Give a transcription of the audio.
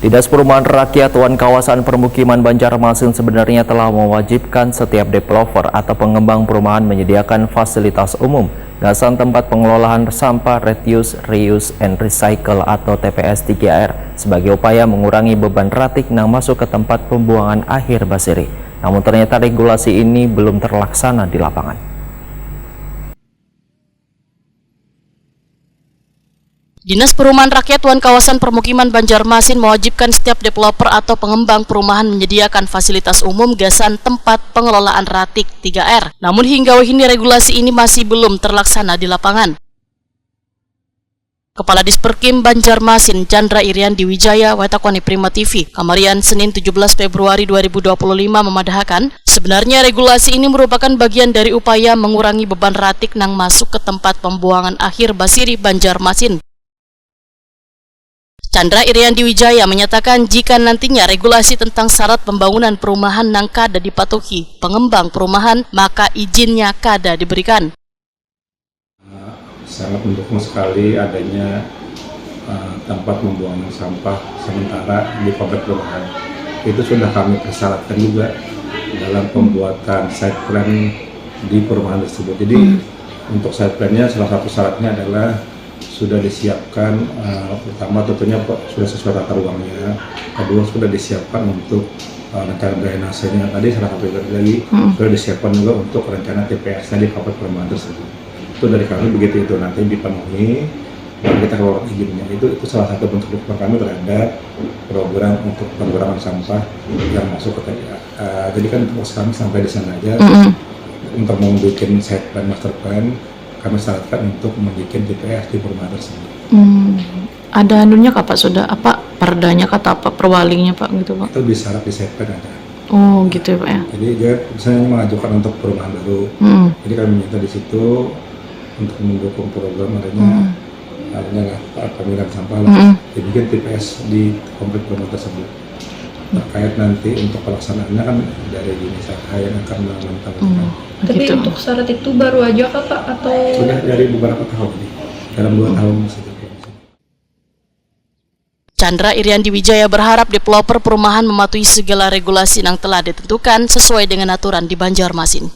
Dinas Perumahan Rakyat Kawasan Permukiman Banjarmasin sebenarnya telah mewajibkan setiap developer atau pengembang perumahan menyediakan fasilitas umum, gasan tempat pengelolaan sampah reduce, reuse, and recycle atau TPS 3R sebagai upaya mengurangi beban ratik yang masuk ke tempat pembuangan akhir basiri. Namun ternyata regulasi ini belum terlaksana di lapangan. Dinas Perumahan Rakyat Kawasan Permukiman Banjarmasin mewajibkan setiap developer atau pengembang perumahan menyediakan fasilitas umum gasan tempat pengelolaan ratik 3R. Namun hingga kini regulasi ini masih belum terlaksana di lapangan. Kepala Disperkim Banjarmasin, Chandra Iriandi Wijaya, Watakoni Prima TV, Kamarian, Senin 17 Februari 2025 memadahkan, sebenarnya regulasi ini merupakan bagian dari upaya mengurangi beban ratik yang masuk ke tempat pembuangan akhir basiri Banjarmasin. Chandra Iriandi Wijaya menyatakan jika nantinya regulasi tentang syarat pembangunan perumahan yang kada dipatuhi pengembang perumahan, maka izinnya kada diberikan. Sangat mendukung sekali adanya tempat pembuangan sampah sementara di komplek perumahan. Itu sudah kami persyaratkan juga dalam pembuatan site plan di perumahan tersebut. Jadi untuk site plan-nya salah satu syaratnya adalah sudah disiapkan, pertama tentunya sudah sesuai tata ruangnya, kedua sudah disiapkan untuk rencana drainasenya, tadi salah satu lagi sudah disiapkan juga untuk rencana TPS-nya di komplek perumahan tersebut. Itu dari kami begitu itu nanti dipenuhi dan kita keluarkan izinnya, itu salah satu bentuk dukungan kami terhadap program untuk pengurangan sampah yang masuk ke TPS. Jadi kan fokus kami sampai di sana aja untuk membuat site plan master plan. Kami syaratkan untuk membuat TPS di perumahan tersebut. Ada anunya kah Pak, sudah apa perdanya kata apa perwalingnya Pak gitu Pak? Itu disyarat di site plan ada. Oh gitu ya Pak ya. Jadi dia misalnya mengajukan untuk perumahan baru. Jadi kami minta di situ untuk mendukung program adanya pemilihan sampah dibikin TPS di komplek perumahan tersebut. Terkait nanti untuk pelaksanaannya kan dari jenis yang akan memantau. Tapi untuk syarat itu baru aja kah Pak atau? Sudah dari beberapa tahun ini, dalam 2 tahun saja. Chandra Iriandi Wijaya berharap developer perumahan mematuhi segala regulasi yang telah ditentukan sesuai dengan aturan di Banjarmasin.